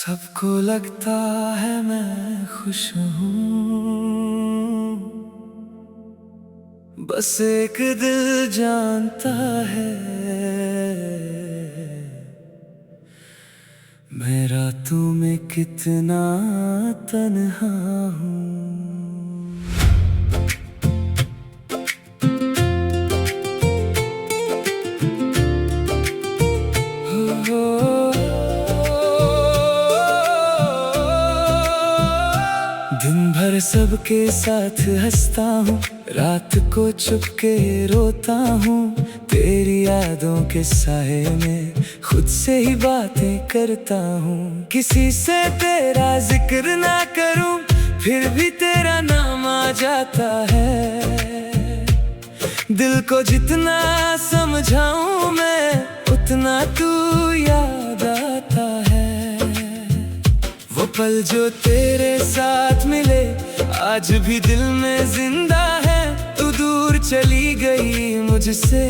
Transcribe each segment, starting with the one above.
सबको लगता है मैं खुश हूँ, बस एक दिल जानता है मैं रातों में कितना तन्हा हूँ। दिन भर सबके साथ हंसता हूँ, रात को चुपके रोता हूँ। तेरी यादों के साए में खुद से ही बातें करता हूँ। किसी से तेरा जिक्र ना करूँ फिर भी तेरा नाम आ जाता है। दिल को जितना समझाऊं मैं उतना तू याद आता है। वो पल जो तेरे साथ मिले आज भी दिल में जिंदा है। तू दूर चली गई मुझसे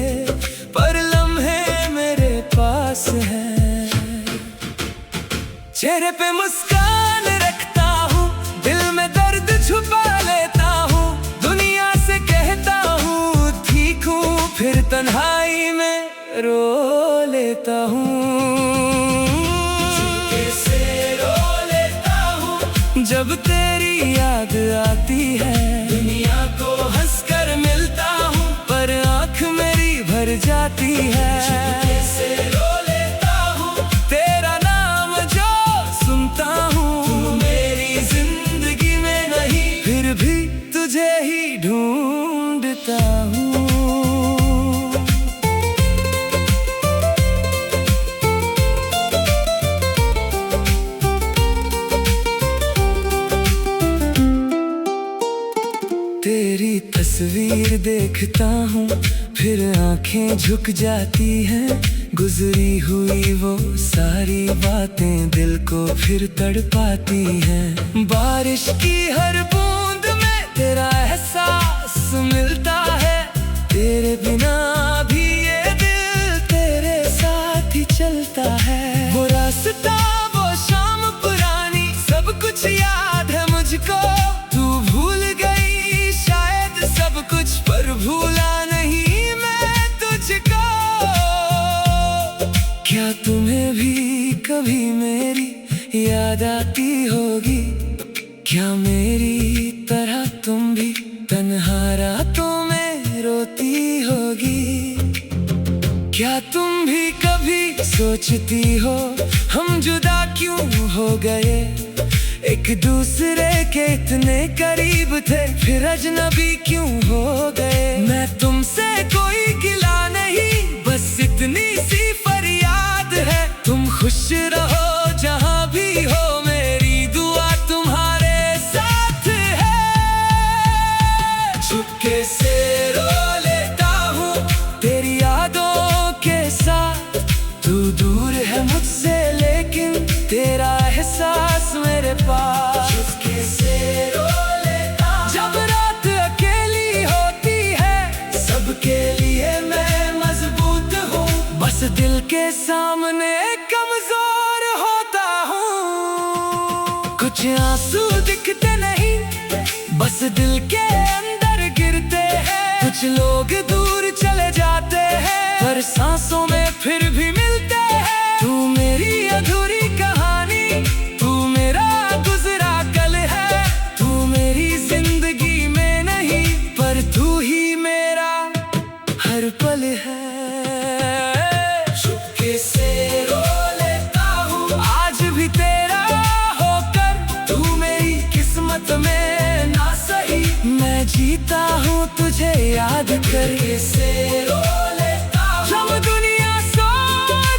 पर लम्हे मेरे पास है। चेहरे पे मुस्कान रखता हूँ, दिल में दर्द छुपा लेता हूँ। दुनिया से कहता हूँ ठीक हूँ, फिर तन्हाई में रो लेता हूँ। जब तेरी याद आती है दुनिया को हंसकर मिलता हूँ, पर आँख मेरी भर जाती है। से रो लेता हूँ तेरा नाम जो सुनता हूँ। तू मेरी जिंदगी में नहीं फिर भी तुझे ही ढूंढता हूँ। तेरी तस्वीर देखता हूँ फिर आंखें झुक जाती हैं। गुजरी हुई वो सारी बातें दिल को फिर तड़पाती हैं। बारिश की हर बूंद में तेरा एहसास मिलता है। तेरे बिना भी ये दिल तेरे साथ ही चलता है। वो रास्ता वो शाम पुरानी सब कुछ याद है मुझको। पर भूला नहीं मैं तुझको। क्या तुम्हें भी कभी मेरी याद आती होगी? क्या मेरी तरह तुम भी तन्हा रातों में रोती होगी? क्या तुम भी कभी सोचती हो हम जुदा क्यों हो गए? एक दूसरे के इतने करीब थे फिर अजनबी क्यों हो गए? मैं तुमसे कोई गिला नहीं बस इतनी सी फरियाद है। तुम खुश रहो जहां भी हो, मेरी दुआ तुम्हारे साथ है। चुपके से रो लेता हूँ तेरी यादों के साथ। तू दूर है मुझसे लेकिन तेरा एहसास मेरे पास। चुपके से रो लेता हूँ जब रात अकेली होती है। सबके लिए मैं मजबूत हूँ, बस दिल के सामने कमजोर होता हूँ। कुछ आंसू दिखते नहीं बस दिल के अंदर गिरते हैं। कुछ लोग दूर चले जाते हैं पर सांसों में फिर भी मिलते हैं। तू मेरी अधूरी कहानी, तू मेरा गुजरा कल है। तू मेरी जिंदगी में नहीं पर तू ही मेरा हर पल है। चुपके से रो लेता हूँ आज भी तेरा होकर। तू मेरी किस्मत में ना सही, मैं जीता हूँ तुझे याद करके। से रो लेता हूँ जब दुनिया सो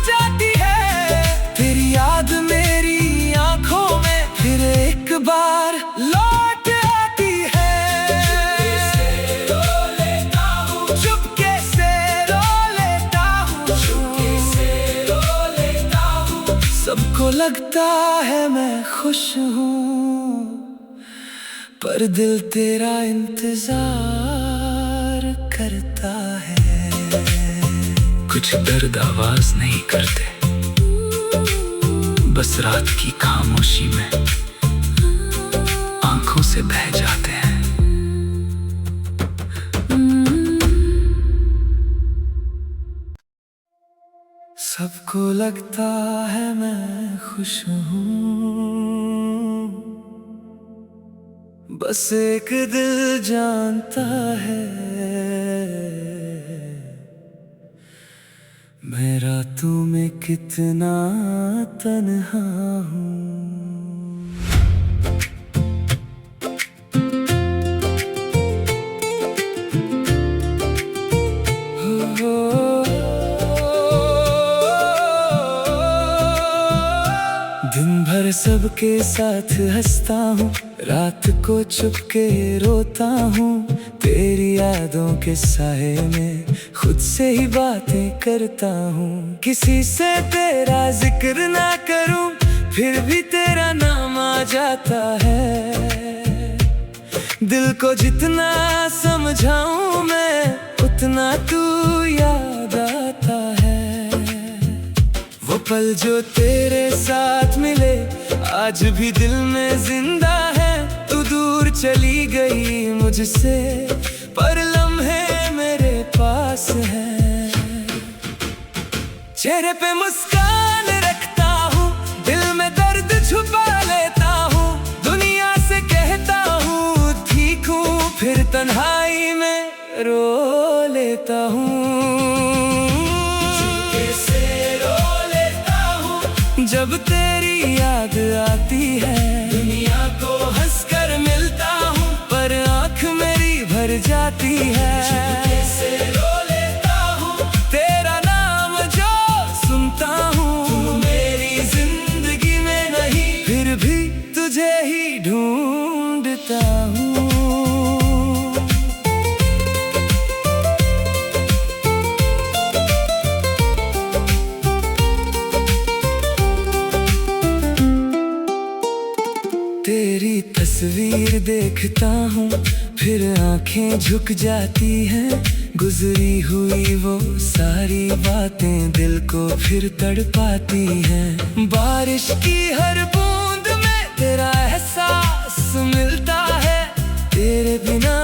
जाती है, तेरी याद मेरी आंखों में फिर एक बार लौट आती है। चुपके से रो लेता हूँ, चुपके से रो लेता हूँ, चुपके से रो लेता हूँ। सबको लगता है मैं खुश हूँ पर दिल तेरा इंतजार करता है। कुछ दर्द आवाज नहीं करते, बस रात की खामोशी में आंखों से बह जाते हैं। सबको लगता है मैं खुश हूँ, बस एक दिल जानता है मैं रातों में कितना तन्हा हूँ। दिन भर सबके साथ हंसता हूँ, रात को चुपके रोता हूँ। तेरी यादों के साए में खुद से ही बातें करता हूँ। किसी से तेरा जिक्र ना करूँ फिर भी तेरा नाम आ जाता है। दिल को जितना समझाऊँ मैं उतना तू याद आता है। वो पल जो तेरे साथ मिले आज भी दिल में जिंदा है। तू दूर चली गई मुझसे पर लम्हे मेरे पास है। चेहरे पे मुस्कान रखता हूँ, दिल में दर्द छुपा लेता हूँ। दुनिया से कहता हूँ ठीक हूँ, फिर तन्हाई में रो लेता हूँ। जब तेरी याद आती है दुनिया को हंसकर मिलता हूँ, पर आँख मेरी भर जाती है। से रो लेता हूँ तेरा नाम जो सुनता हूँ। तू मेरी जिंदगी में नहीं फिर भी तुझे ही ढूंढता हूँ। तेरी तस्वीर देखता हूँ फिर आंखें झुक जाती हैं। गुजरी हुई वो सारी बातें दिल को फिर तड़पाती हैं। बारिश की हर बूंद में तेरा एहसास मिलता है। तेरे बिना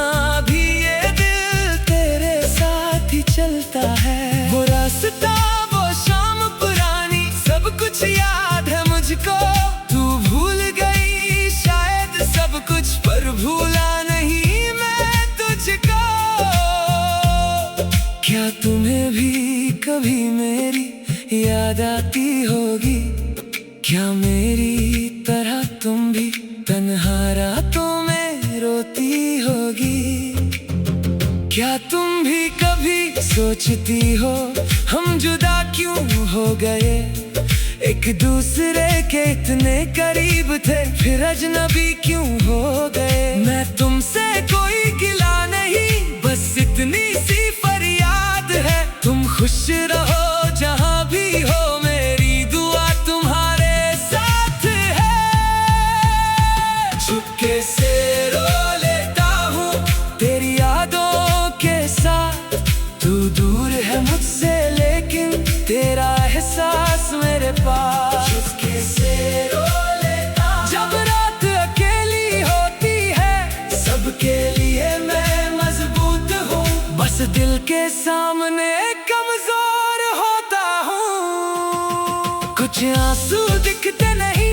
भी ये दिल तेरे साथ ही चलता है। वो रास्ता वो शाम पुरानी सब कुछ याद है मुझको। पर भूला नहीं मैं तुझको। क्या तुम्हें भी कभी मेरी याद आती होगी? क्या मेरी तरह तुम भी तन्हा रातों में रोती होगी? क्या तुम भी कभी सोचती हो हम जुदा क्यों हो गए? एक दूसरे के इतने करीब थे फिर अजनबी क्यों हो गए? मैं तुमसे कोई गिला नहीं बस इतनी सी फरियाद है। तुम खुश रहो जहाँ भी हो मेरी दुआ तुम्हारे साथ है। चुपके से रो लेता हूँ तेरी यादों के साथ। तू दूर है मुझसे लेकिन तेरा एहसास मेरे पास। चुपके से रो लेता हूँ जब रात अकेली होती है। सबके लिए मैं मजबूत हूँ बस दिल के सामने कमजोर होता हूँ। कुछ आंसू दिखते नहीं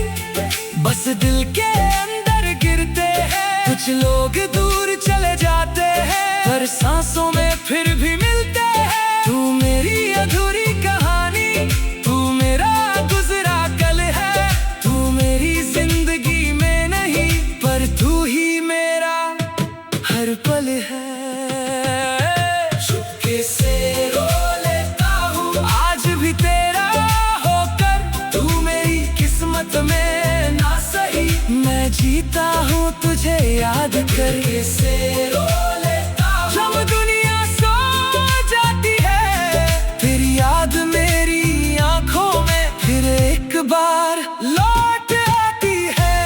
बस दिल के अंदर गिरते हैं। कुछ लोग दूर चले जाते हैं पर सांसों में फिर भी मिलते हैं। तू मेरी अधूरी कहानी, तू मेरा गुजरा कल है। तू मेरी जिंदगी में नहीं पर तू ही मेरा हर पल है। चुपके से रो लेता हूँ आज भी तेरा होकर। तू मेरी किस्मत में ना सही मैं जीता हूँ तुझे याद करके। से रो लेता हूँ जब दुनिया सो जाती है तेरी याद मेरी आंखों में फिर एक बार लौट आती है।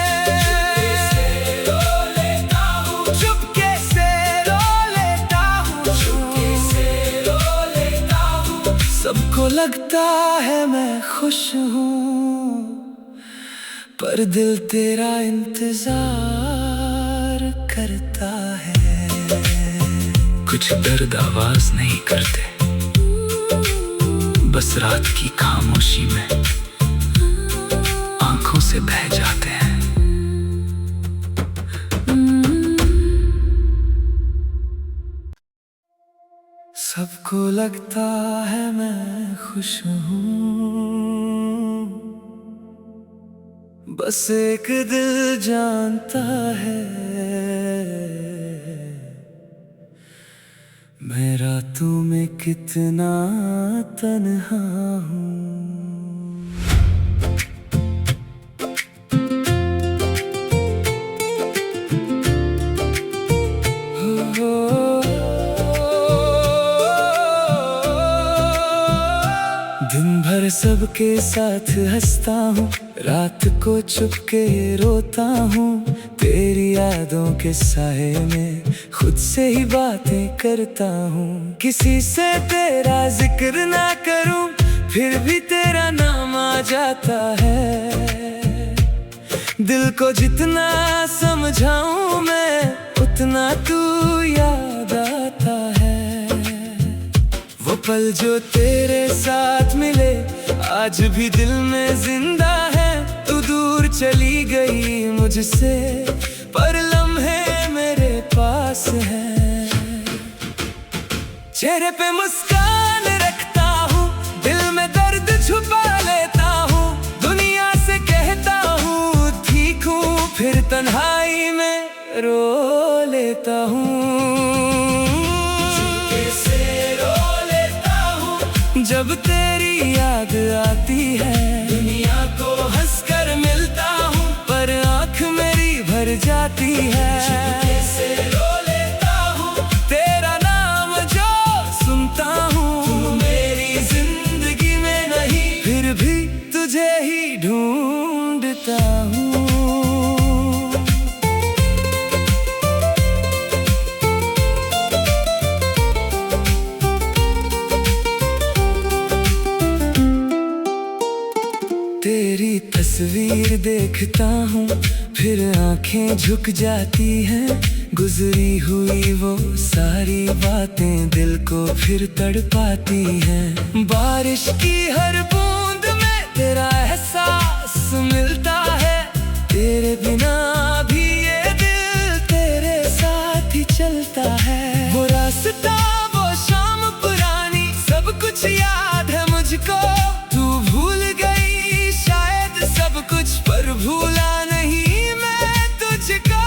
चुपके से रो लेता हूँ, चुपके से रो लेता हूँ। सबको लगता है मैं खुश हूँ पर दिल तेरा इंतजार करता है। कुछ दर्द आवाज नहीं करते, बस रात की खामोशी में आंखों से बह जाते हैं। सबको लगता है मैं खुश हूँ, बस एक दिल जानता है मैं रातों में कितना तन्हा हूँ। दिन भर सबके साथ हंसता हूँ, रात को चुपके रोता हूँ। तेरी यादों के साए में खुद से ही बातें करता हूँ। किसी से तेरा जिक्र ना करूँ फिर भी तेरा नाम आ जाता है। दिल को जितना समझाऊं मैं उतना तू याद आता है। वो पल जो तेरे साथ मिले आज भी दिल में जिंदा है। तू दूर चली गई मुझसे पर लम्हे मेरे पास है। चेहरे पे मुस्कान रखता हूँ, दिल में दर्द छुपा लेता हूँ। दुनिया से कहता हूँ ठीक हूँ, फिर तन्हाई में रो लेता हूँ। जब तेरी याद आती है दुनिया को हंसकर मिलता हूँ, पर आँख मेरी भर जाती है। से रो लेता हूँ तेरा नाम जो सुनता हूँ। तू मेरी जिंदगी में नहीं फिर भी तुझे ही ढूंढता हूँ। तेरी तस्वीर देखता हूँ फिर आंखें झुक जाती हैं। गुजरी हुई वो सारी बातें दिल को फिर तड़पाती हैं। बारिश की हर बूंद में तेरा एहसास मिलता है। तेरे बिना भी ये दिल तेरे साथ ही चलता है। वो रास्ता वो शाम पुरानी सब कुछ याद है मुझको। तू भूल गई सब कुछ पर भूला नहीं मैं तुझको।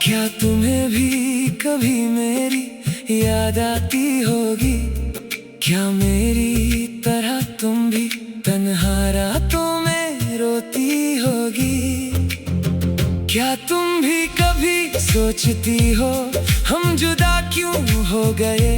क्या तुम्हें भी कभी मेरी याद आती होगी? क्या मेरी तरह तुम भी तन्हा रातों में रोती होगी? क्या तुम भी कभी सोचती हो हम जुदा क्यों हो गए?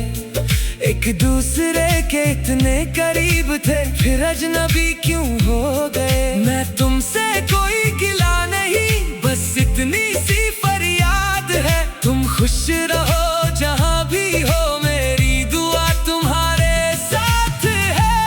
एक दूसरे के इतने करीब थे फिर अजनबी क्यों हो गए? मैं तुमसे कोई गिला नहीं बस इतनी सी फरियाद है। तुम खुश रहो जहाँ भी हो मेरी दुआ तुम्हारे साथ है।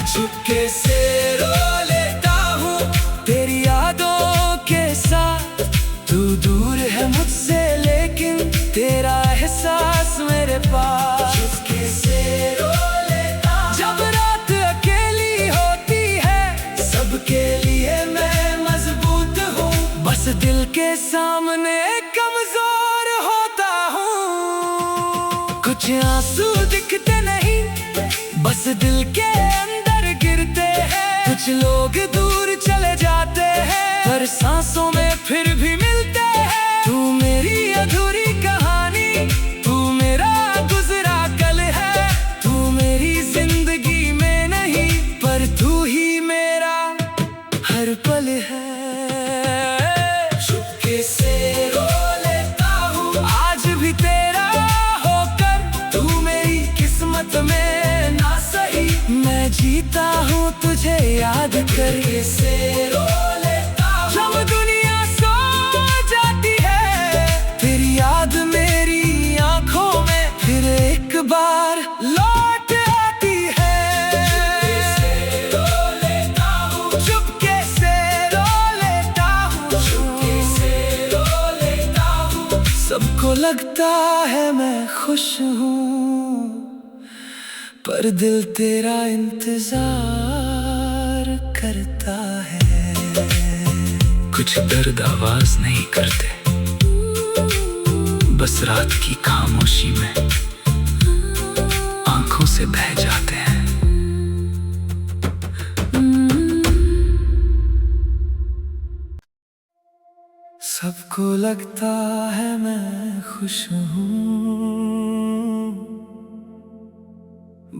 चुपके से रो लेता हूँ तेरी यादों के साथ। तू दूर है मुझसे लेकिन तेरा एहसास मेरे पास। चुपके से रो लेता हूँ जब रात अकेली होती है। सबके लिए मैं मजबूत हूँ, बस दिल के सामने कमजोर होता हूँ। कुछ आंसू दिखते नहीं बस दिल के अंदर गिरते हैं। कुछ लोग दूर चले जाते हैं पर सांसों में फिर भी मिलते हैं। तू मेरी अधूरी कहानी, तू मेरा गुजरा कल है। तू मेरी जिंदगी में नहीं पर तू ही मेरा हर पल है। चुपके से रो लेता हूँ आज भी तेरा होकर। तू मेरी किस्मत में ना सही मैं जीता हूँ तुझे याद करके। से रो लेता हूँ जब दुनिया सो जाती है तेरी याद मेरी आंखों में फिर एक बार लौट आती है। लगता है मैं खुश हूँ, पर दिल तेरा इंतजार करता है। कुछ दर्द आवाज नहीं करते, बस रात की खामोशी में आंखों से बह जाते हैं। सबको लगता है मैं खुश हूँ,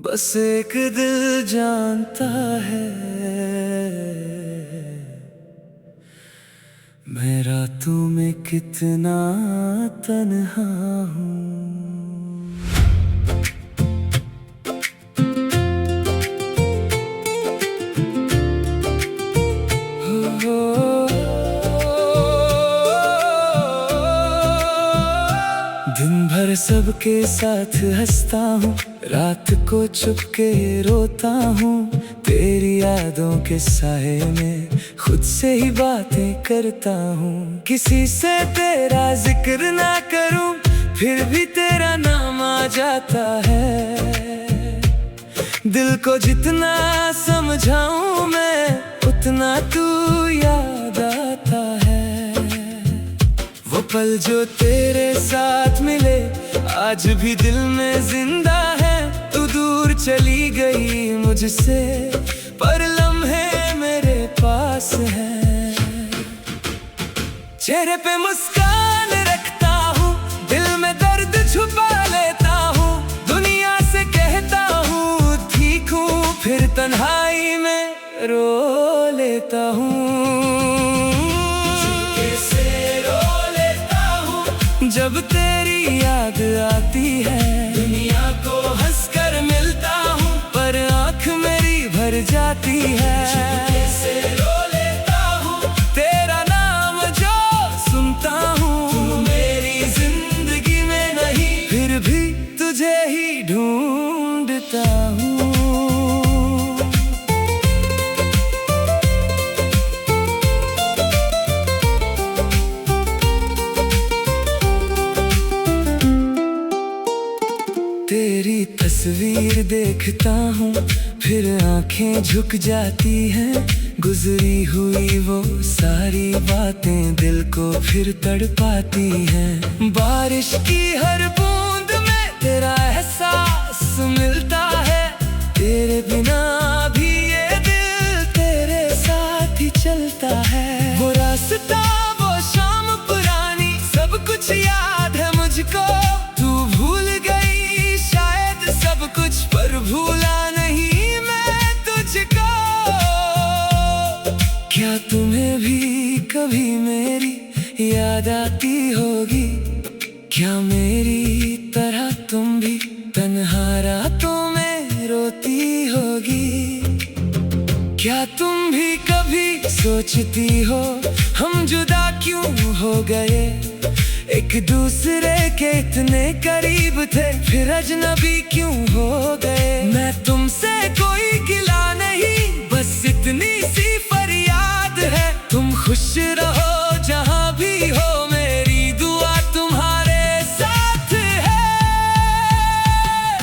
बस एक दिल जानता है मैं रातों में कितना तन्हा हूँ। दिन भर सबके साथ हंसता हूँ, रात को चुपके रोता हूँ। तेरी यादों के साए में खुद से ही बातें करता हूँ। किसी से तेरा जिक्र ना करूँ, फिर भी तेरा नाम आ जाता है। दिल को जितना समझाऊं मैं, उतना तू याद आता है। वो पल जो तेरे साथ मिले आज भी दिल में जिंदा है। तू दूर चली गई मुझसे, पर लम्हे मेरे पास है। चेहरे पे मुस्कान रखता हूँ, दिल में दर्द छुपा लेता हूँ। दुनिया से कहता हूँ ठीक हूँ, फिर तन्हाई में रो लेता हूँ। जब तेरी याद आती है, दुनिया को हंसकर मिलता हूँ, पर आँख मेरी भर जाती है। से रो लेता हूँ, तेरा नाम जो सुनता हूँ। तू मेरी जिंदगी में नहीं, फिर भी तुझे ही ढूंढता हूँ। तेरी तस्वीर देखता हूँ, फिर आंखें झुक जाती हैं। गुजरी हुई वो सारी बातें दिल को फिर तड़पाती हैं। बारिश की हर बूंद में तेरा एहसास मिलता है। तेरे बिना भी ये दिल तेरे साथ ही चलता है। वो रास्ता, वो शाम पुरानी, सब कुछ याद है मुझको। तू भूल गई शायद सब कुछ, पर भूला नहीं मैं तुझको। क्या तुम्हें भी कभी मेरी याद आती होगी? क्या मेरी तरह तुम भी तन्हा रातों में रोती होगी? क्या तुम भी कभी सोचती हो हम जुदा क्यों हो गए? एक दूसरे के इतने करीब थे, फिर अजनबी क्यों हो गए? मैं तुमसे कोई गिला नहीं, बस इतनी सी फरियाद है। तुम खुश रहो जहाँ भी हो, मेरी दुआ तुम्हारे साथ है।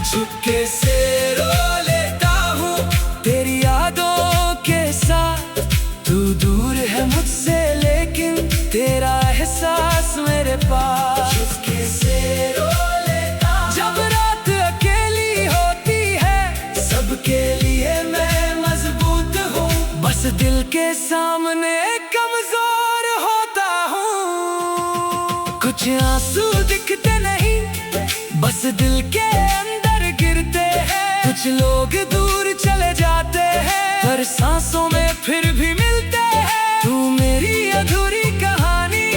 चुपके से रो लेता हूँ तेरी यादों के साथ। तू दूर है मुझसे लेकिन तेरा एहसास मेरे पास। चुपके से रो लेता हूँ जब रात अकेली होती है। सबके लिए मैं मजबूत हूँ, बस दिल के सामने कमजोर होता हूँ। कुछ आंसू दिखते नहीं, बस दिल के अंदर गिरते हैं। कुछ लोग दूर चले जाते हैं, पर सांसों में फिर भी मिलते हैं। तू मेरी अधूरी कहानी,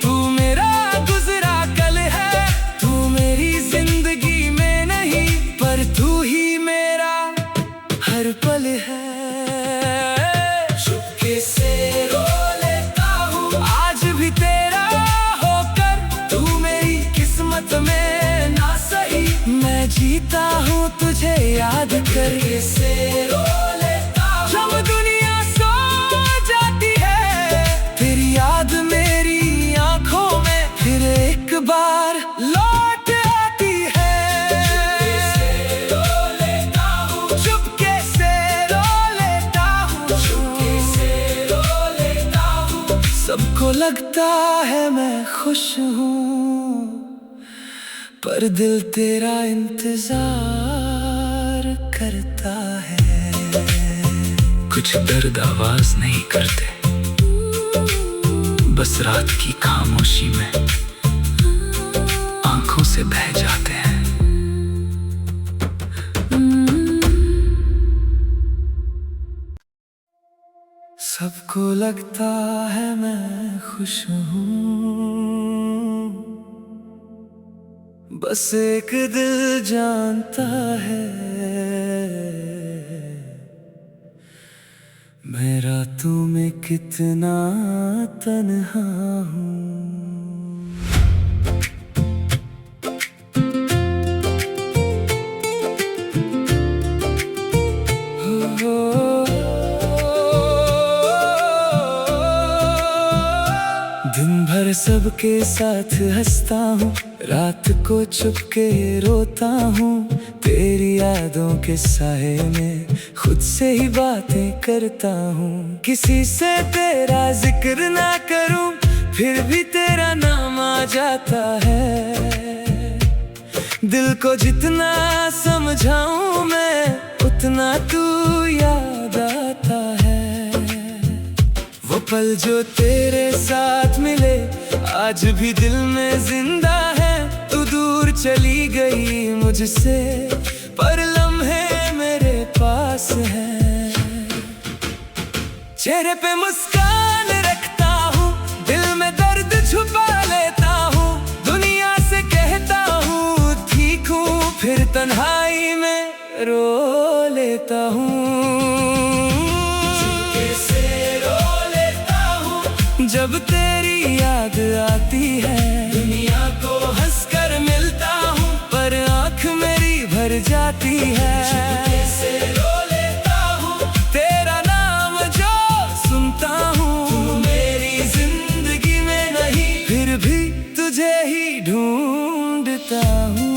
तू मेरा गुजरा कल है। तू मेरी जिंदगी में नहीं, पर तू ही मेरा हर पल है। चुपके से रो लेता हूँ आज भी तेरा होकर। तू मेरी किस्मत में ना सही, मैं जीता हूँ तुझे याद कर। से रो लेता हूँ जब दुनिया सो जाती है, तेरी याद मेरी आंखों में फिर एक बार सबको लगता है मैं खुश हूँ, पर दिल तेरा इंतजार करता है। कुछ दर्द आवाज नहीं करते, बस रात की खामोशी में आंखों से बह जाते हैं। सबको लगता है मैं खुश हूँ, बस एक दिल जानता है मैं रातों में कितना तन्हा हूँ। दिन भर सबके साथ हंसता हूँ, रात को छुपके रोता हूँ। तेरी यादों के साए में खुद से ही बातें करता हूँ। किसी से तेरा जिक्र ना करूँ, फिर भी तेरा नाम आ जाता है। दिल को जितना समझाऊं मैं, उतना तू याद आता है। वो पल जो तेरे साथ मिले आज भी दिल में जिंदा है। तू दूर चली गई मुझसे, पर लम्हे मेरे पास है। चेहरे पे मुस्कान रखता हूँ, दिल में दर्द छुपा लेता हूँ। दुनिया से कहता हूँ ठीक हूँ, फिर तन्हाई में रो लेता हूँ। जब तेरी याद आती है, दुनिया को हंसकर मिलता हूँ, पर आँख मेरी भर जाती है। से रो लेता हूँ, तेरा नाम जो सुनता हूँ। तू मेरी जिंदगी में नहीं, फिर भी तुझे ही ढूंढता हूँ।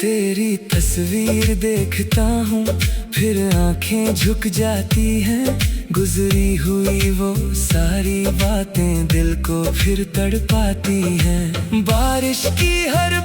तेरी तस्वीर देखता हूँ, फिर आंखें झुक जाती हैं। गुजरी हुई वो सारी बातें दिल को फिर तड़पाती हैं। बारिश की हर